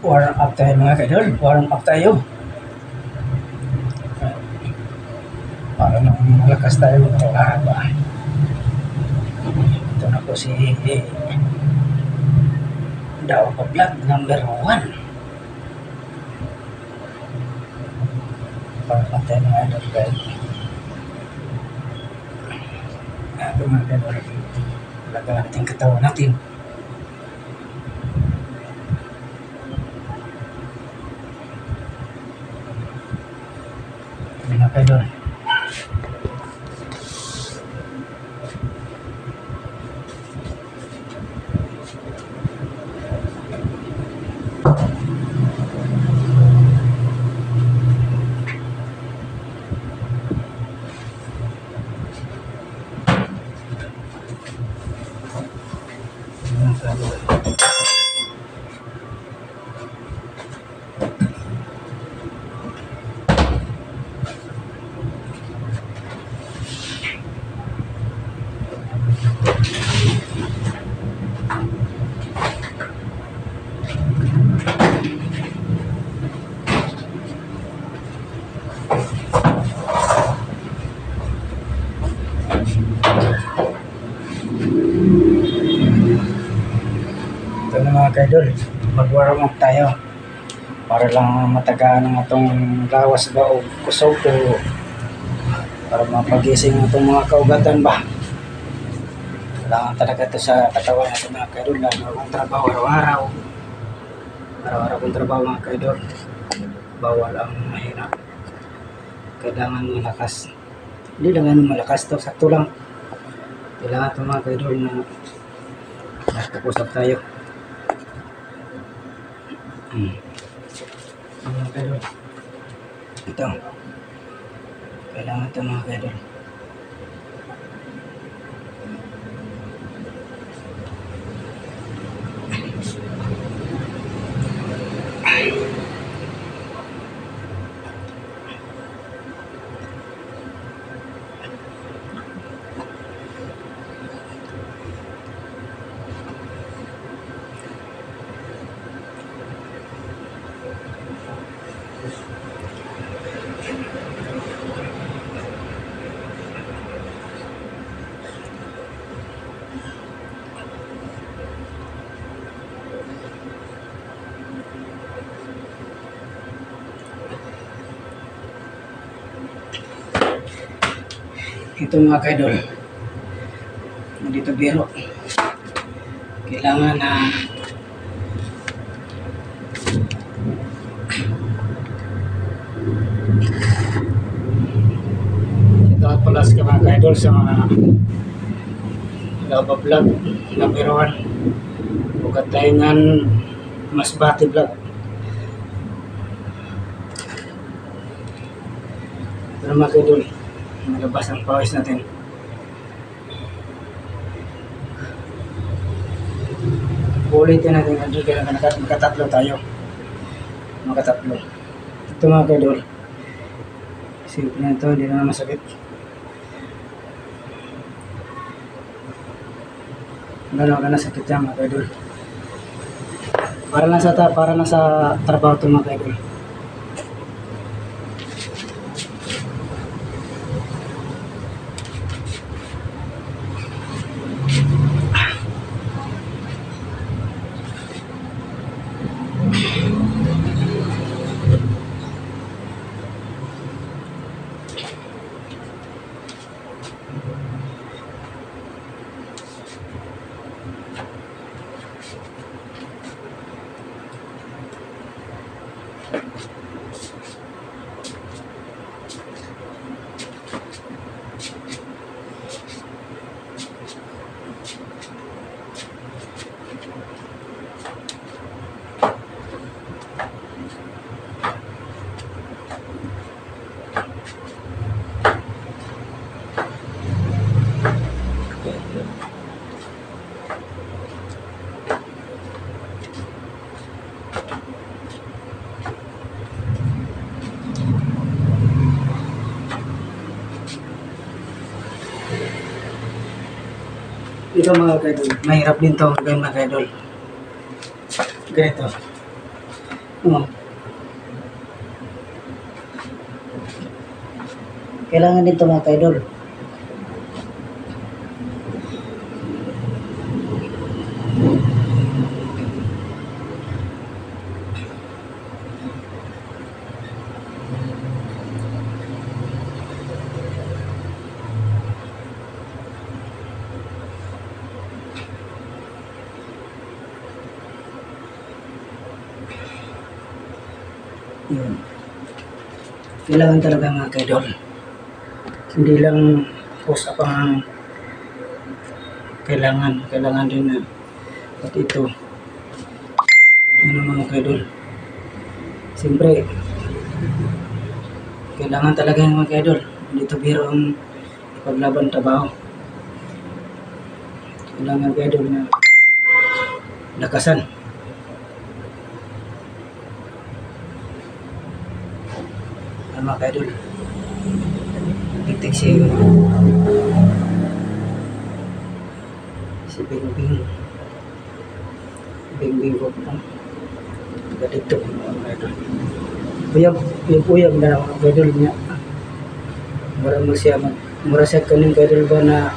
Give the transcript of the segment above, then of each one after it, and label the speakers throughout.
Speaker 1: Warm up tayo mga kaidol. Warm up tayo. Para nang malakas tayo maglaba. Ito na po si Daw Vlog number 1. Warm up tayo mga kaidol. Ito mga kaidol. Laga natin katawan natin. Mga kaidol. Ito na mga kaidol, mag-warm up tayo para lang matagaan ang atong lawas ba o kusog o para mapagising ang atong mga kaugatan ba. Kailangan talaga ito sa katawan natin mga kaidol, lalo akong trabaho araw-araw kong trabaho mga kaidol, bawal ang mahina, kailangan malakas, hindi lang malakas to, sakto lang. Kailangan ito mga kaidol na nagpapusap tayo. Mga kaidol, ito kailangan ito mga kaidol. Ito mga kaidol, dito biro, kailangan na ito at palas ka mga kaidol sa mga vlog number 1 bukat taingan mas bati vlog. Pero mga kaidol, malabas ang pawis natin. Ulitin natin kasi kailangan makatatlo tayo. Makatatlo. Ito mga kaidol. Simple na ito, hindi na masakit. Gano'n ka na sakit yan mga kaidol. Para lang sa trabaho ito mga kaidol. Ito mga kaidol, mahirap din to gawin mga kaidol. Ganito. Oh, kailangan din ito mga ka-idol. Yun. Kailangan talaga mga ka-idol. Hindi lang post up ang kailangan din na at ito ano mga ka-idol, siyempre kailangan talaga yung mga ka-idol, hindi ito biro ang ipaglaban trabaho. Kailangan ka-idol na lakasan. Mga ka-idol, tigtig si Bingbing ko po dito mga idol. Uyab na lang mga idol niya. Mura siya kaning idol ba na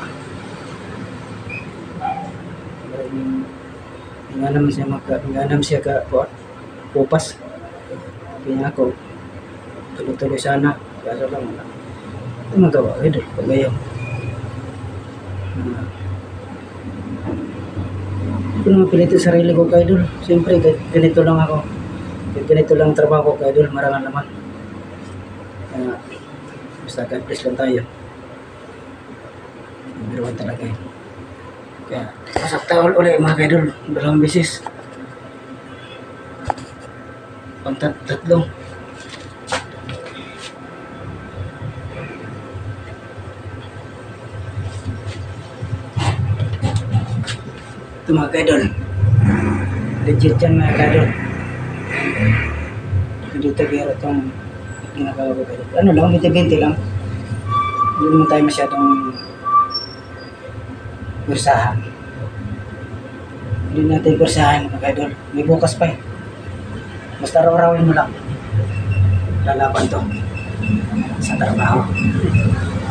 Speaker 1: inganam siya ka pupas. Kaya ako tuloy-tuloy sana. Kaya lang wala. Ito magawa idol pagayaw. Ito naman pilito sa sarili ko ka-idol. Siyempre, ganito lang ako. Ganito lang trabaho ko ka-idol. Marangan naman. Basta God bless lang tayo. Biruan talaga eh. Kaya, masakta ulit mga ka-idol. 2 beses. Tatlong. Ito mga ka-idol. Legit yan mga ka-idol. Hindi tagira itong ginagawa ko ka-idol. Ano lang, 20-20 lang. Hindi naman tayo masyadong kursahan. Hindi natin kursahan mga ka-idol. May bukas pa eh. Basta raw-rawin mo lang. Lalaban to. Sa trabaho.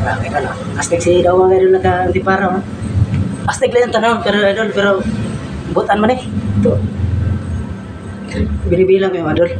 Speaker 1: Marami ka lang. Astig si daw mga ka-idol naka-antipara. Astig lang yung tanong, pero butan man eh. Ito. Binibilang yung adol.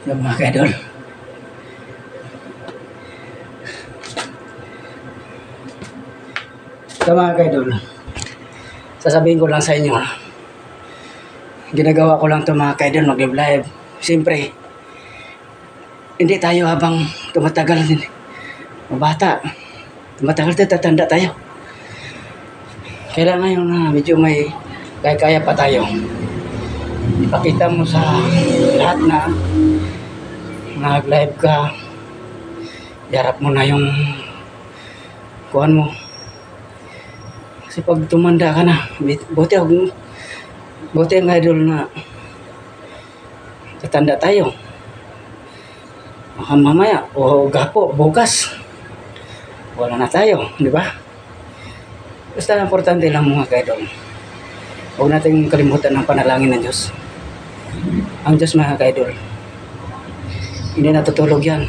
Speaker 1: Yung mga ka-idol. Ito mga ka-idol. Sasabihin ko lang sa inyo. Ginagawa ko lang ito mga ka-idol, mag-live. Siyempre, hindi tayo habang tumatagal din. Mabata. Tumatagal tayo, tatanda tayo. Kailangan yung medyo may kaya pa tayo. Ipakita mo sa lahat na nag-live ka, yarap mo na yung kuhan mo. Kasi pag tumanda ka na, buti ang idol na tatanda tayo. Baka mamaya, o gapo, bukas, wala na tayo, di ba? Basta importante lang mga ka-idol. Huwag natin kalimutan ang panalangin ng Diyos. Ang Diyos mga ka-idol, hindi natutulog yan.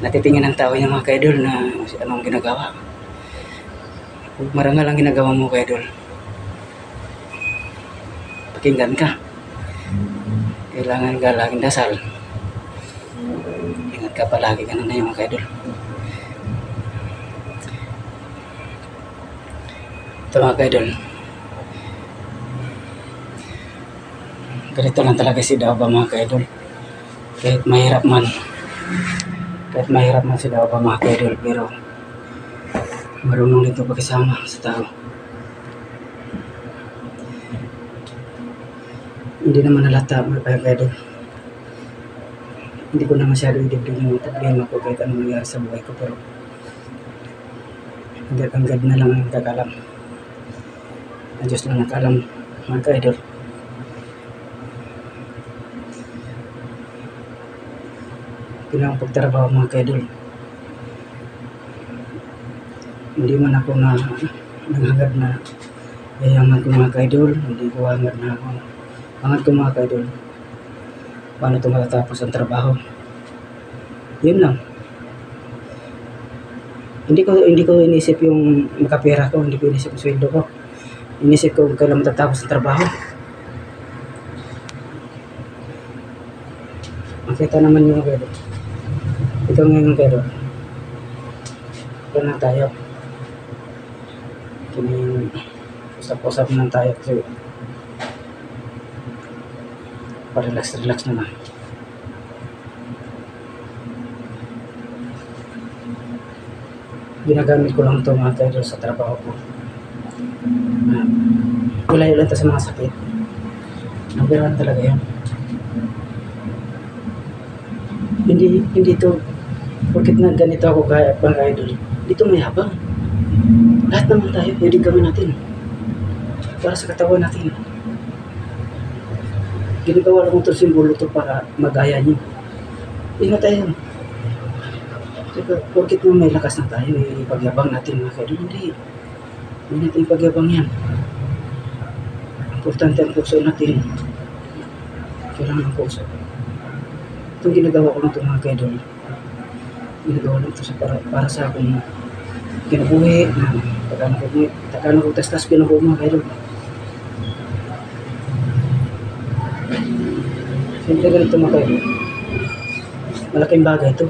Speaker 1: Natitingin ng tao yung mga ka-idol na anong ginagawa. Huwag marangal ang ginagawa mo ka-idol. Pakinggan ka. Kailangan ka laging dasal. Ingat ka palagi, ganun na yung mga ka-idol. Ito mga ka-idol. Ganito lang talaga si Daoba mga ka-idol. Kahit mahirap man. Kahit mahirap man si Daoba mga ka-idol. Pero marunong nito pakisama sa tao. Hindi naman nalata mga ka-idol. Hindi ko na masyado idibdig yung problema ko kahit anong nangyari sa buhay ko. Pero hanggang God na lang ang kakalam. Ang Diyos lang nakalam mga ka-idol. Kailangang pagtrabaho mga ka-idol. Hindi man ako na nanghangad na yayaman ko mga ka-idol. Hindi ko hangad na ako. Hangad ko mga ka-idol. Paano ito matatapos ang trabaho? Yun lang. Hindi ko inisip yung makapera ko. Hindi ko inisip yung sweldo ko. Inisip ko kailan matatapos ang trabaho. Makita naman yung mga ka-idol. Ito ngayon pero ito na tayo. Kini usap-usap na tayo kasi pa-relax naman. Ginagamit ko lang ito mga ka-idol sa trabaho ko. Ilayo lang ito sa mga sakit. Number 1 talaga yan. Hindi ito porket na ganito ako kaya pang idol, dito may habang. Lahat naman tayo pwede gawin natin para sa katawan natin. Ginagawa lang itong simbolo to para magaya nyo. Ingat tayo. Porket na may lakas na tayo, ipagyabang natin mga kaidol. Hindi natin ipagyabang yan. Importante ang puso natin. Kailangan ang puso. Itong ginagawa ko lang ito mga kaidol. Ginagawa lang ito para sa akong kinabuhi. Takano ko tas kinabuhi mga kaidol. Siyempre ganito mga kaidol. Malaking bagay ito.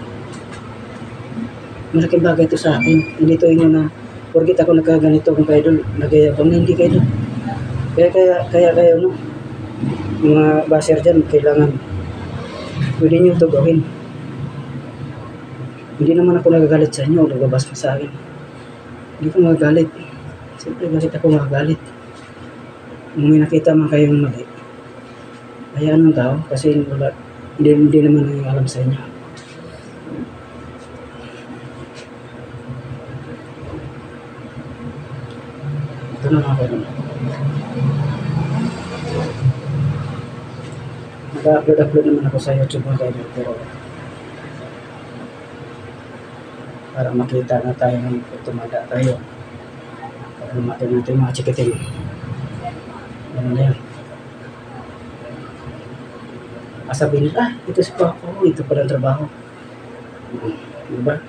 Speaker 1: Malaking bagay ito sa akin. Hindi ito inyo na porkit ako nagkaganito kung kaidol. Nagayabang na hindi kaidol. Kaya no. Mga basher dyan, kailangan pwede nyo ito gawin. Hindi naman ako nagagalit sa inyo o nagabas pa sa akin. Hindi ko magagalit. Siyempre bakit ako magagalit? Kung may nakita man kayong mali, hayaan mo tao kasi hindi naman ang alam sa inyo. Ito na mga kayo. Nag-upload naman ako sa YouTube mga kayo, pero para makita na tayo ng tumada tayo. Para natin natin mga chikiting. Ano na yan? Sabihin nila, ito si Papa, ito pala ang trabaho. Diba?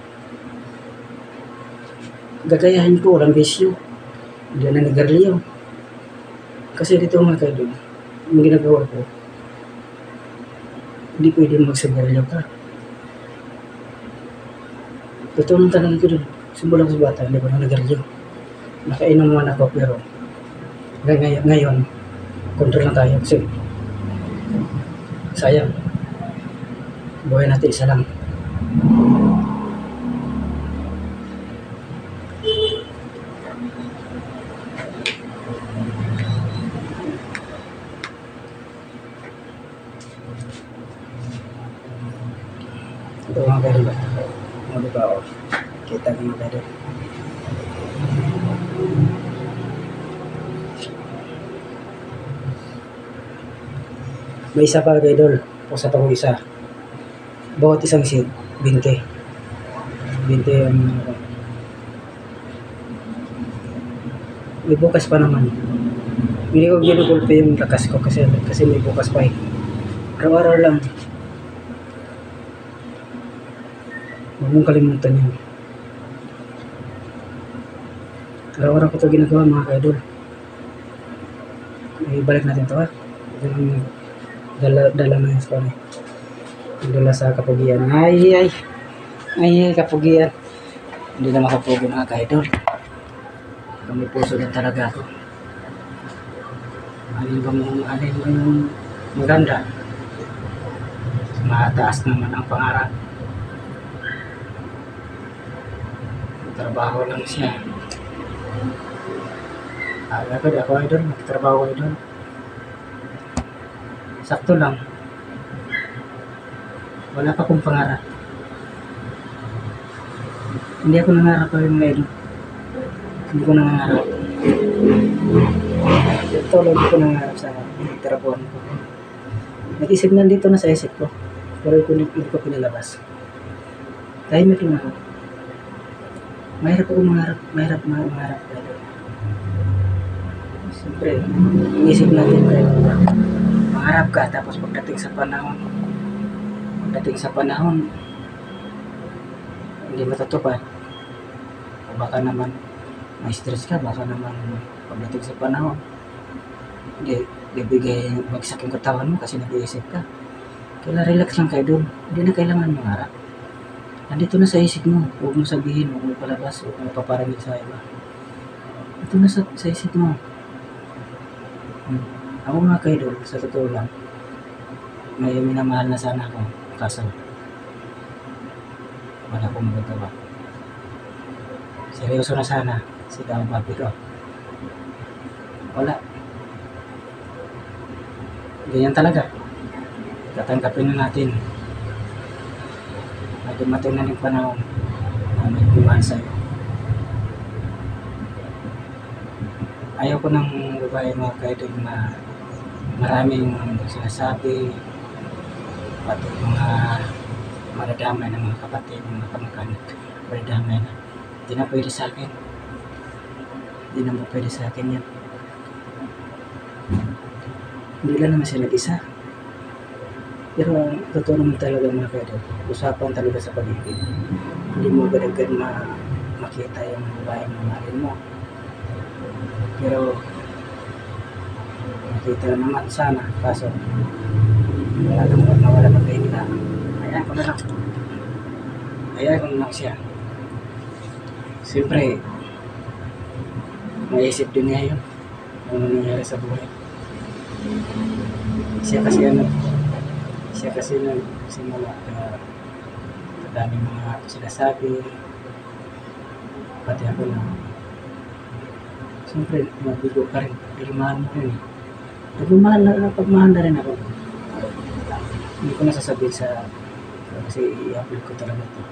Speaker 1: Gagayahin ko, walang bisyo. Hindi na nagarliyo. Kasi dito mga kayo, yung ginagawa ko, hindi pwede magsigarilyo ka. Totoo nang talaga ko doon. Simula ko sa bata, hindi ko na nagarliyo. Nakainom naman ako, pero ngayon, control lang tayo kasi sayang. Buhay natin isa lang. Ito mga kayo ba? Ano ba ako? Kita ko mga kayo. May isa pa kayo, pusat ako isa. Bawat isang seat, 20. 20 ang may bukas pa naman. Hindi ko ginugulpe yung lakas ko kasi may bukas pa eh. Araw-araw lang. Huwag mong kalimutan yun. Araw-araw ko ito ginagawa mga ka-idol. Ibalik natin ito ha. Dala na yung score. Dala sa kapugian. Ay, kapugian. Hindi na makapugi mga ka-idol. Kami puso na talaga ako. Alin ba yung maganda. Mataas naman ang pangarap. Trabaho lang siya. Ako idol, magtrabaho idol. Sakto lang. Wala pa akong pangarap. Hindi ako nangarap pa yung idol. Hindi ko nangarap. Ito lang ko nangarap sa trabaho ko. Nag-isip na dito na sa isip ko. Pero hindi ko pinalabas. Tahimik lang ako. Mahirap ako mangarap. Siyempre, inisip natin kayo. Mangarap ka, tapos pagdating sa panahon, hindi matatupad. O baka naman, may stress ka, baka naman pagdating sa panahon, hindi bibigay bagsak yung katawan mo kasi nag-iisip ka. Kaya relax lang kayo doon. Hindi na kailangan mangarap. Nandito na sa isip mo. Huwag mo sabihin, huwag mo palabas, huwag mo paparamig sa iba. Ito na sa isip mo. Ako nga kayo doon, sa totoo lang, may minamahal na sana ako. Kaso, wala akong magagawa. Seryoso na sana si Dama, pero wala. Ganyan talaga. Tatanggapin na natin. May dumating na ng panahon na may kumahal sa'yo. Ayaw ko ng babae mga kaidol na maraming sinasabi, pati mga madadamay ng mga kapatid, mga kamag-anak, madadamay na. Hindi na pwede sa akin. Hindi na pwede sa akin yan. Hindi lang naman siya nag-isa. Pero totoo naman talaga mga kaidol, usapan talaga sa pag-ibig. Hindi mo agad-agad makita yung babae na mahalin mo. Pero nakita naman sana, kaso nawala na kayo nila. Hayaan ko na lang siya. Siyempre, maisip din niya yun ano nangyari sa buhay. Siya kasi nagsimula kaya daming mga sinasabi, pati ako na siyempre mabigo ka rin, pagmahal mo rin. Pagmahal na rin ako. Hindi ko nasasabihin kasi i-upload ko talaga ito.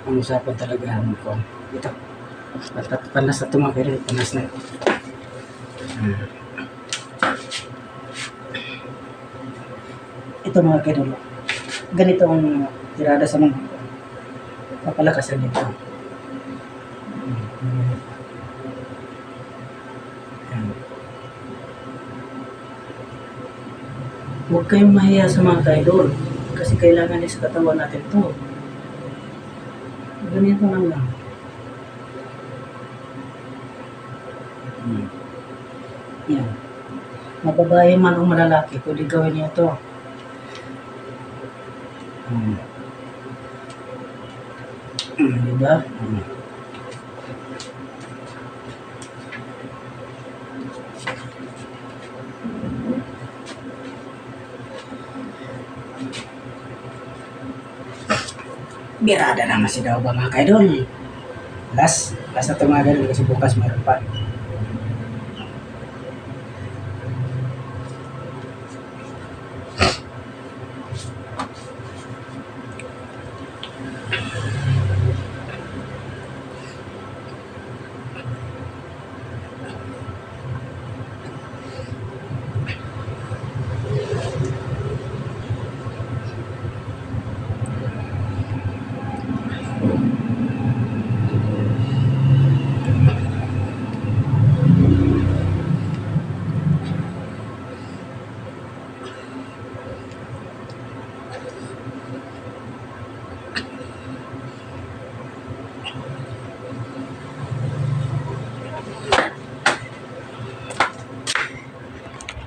Speaker 1: Ang usapan talaga ko ito. Panas na tumakir, panas na. Ito mga kaibigan, ganito ang tirada sa mga papalakasan nito. Huwag kayong mahiya sa mga kaidol kasi kailangan din sa katawan natin to. Ganito lang. Yan. Mababae man o malalaki, pwede gawin niyo to. Diba? Birada naman si Daw ba mga kaidol? Last na ito mga kaidol kasi bukas meron pa.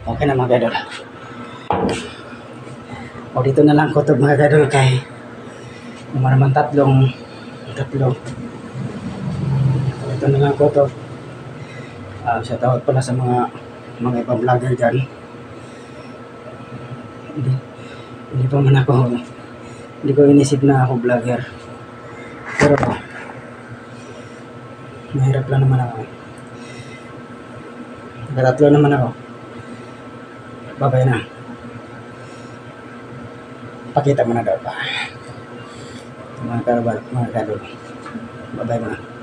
Speaker 1: Okay na mga kadol. O dito na lang kutob mga kadol kay naman tatlong. Ito na lang kutob. Shout out pala sa mga ibang vlogger dyan. Hindi, hindi pa man ako, hindi ko inisip na ako vlogger. Pero, mahirap lang naman ako. Nakatatlo naman ako. Babay na. Pakita mo na daw pa. Mga karabal, mga kadol. Babay mo na.